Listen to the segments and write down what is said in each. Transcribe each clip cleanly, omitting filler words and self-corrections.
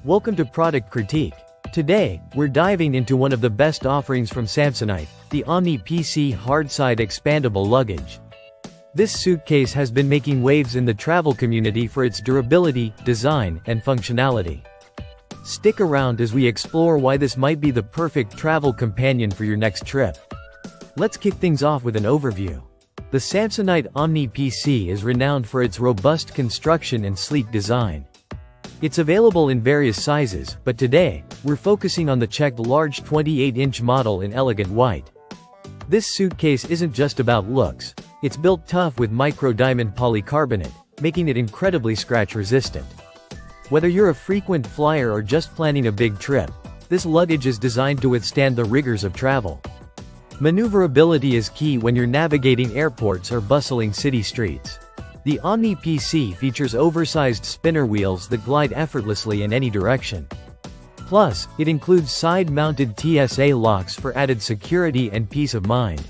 Welcome to Product Critique. Today, we're diving into one of the best offerings from Samsonite, the Omni PC Hardside Expandable Luggage. This suitcase has been making waves in the travel community for its durability, design, and functionality. Stick around as we explore why this might be the perfect travel companion for your next trip. Let's kick things off with an overview. The Samsonite Omni PC is renowned for its robust construction and sleek design. It's available in various sizes, but today, we're focusing on the checked large 28-inch model in elegant white. This suitcase isn't just about looks. It's built tough with micro-diamond polycarbonate, making it incredibly scratch-resistant. Whether you're a frequent flyer or just planning a big trip, this luggage is designed to withstand the rigors of travel. Maneuverability is key when you're navigating airports or bustling city streets. The Omni PC features oversized spinner wheels that glide effortlessly in any direction. Plus, it includes side-mounted TSA locks for added security and peace of mind.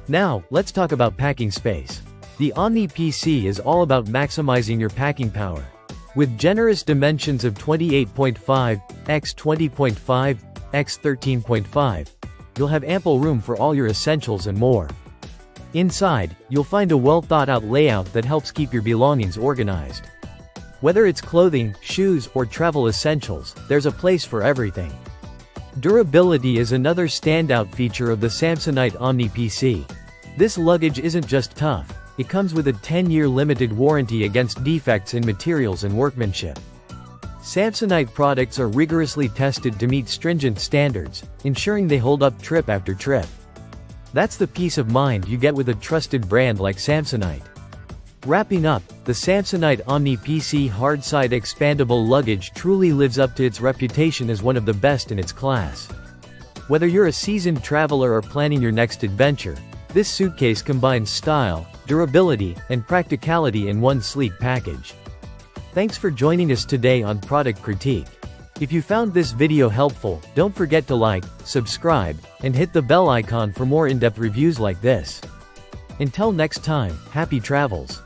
Now, let's talk about packing space. The Omni PC is all about maximizing your packing power. With generous dimensions of 28.5 x 20.5 x 13.5, you'll have ample room for all your essentials and more. Inside, you'll find a well-thought-out layout that helps keep your belongings organized. Whether it's clothing, shoes, or travel essentials, there's a place for everything. Durability is another standout feature of the Samsonite Omni PC. This luggage isn't just tough, it comes with a 10-year limited warranty against defects in materials and workmanship. Samsonite products are rigorously tested to meet stringent standards, ensuring they hold up trip after trip. That's the peace of mind you get with a trusted brand like Samsonite. Wrapping up, the Samsonite Omni PC Hardside Expandable Luggage truly lives up to its reputation as one of the best in its class. Whether you're a seasoned traveler or planning your next adventure, this suitcase combines style, durability, and practicality in one sleek package. Thanks for joining us today on Product Critique. If you found this video helpful, don't forget to like, subscribe, and hit the bell icon for more in-depth reviews like this. Until next time, happy travels.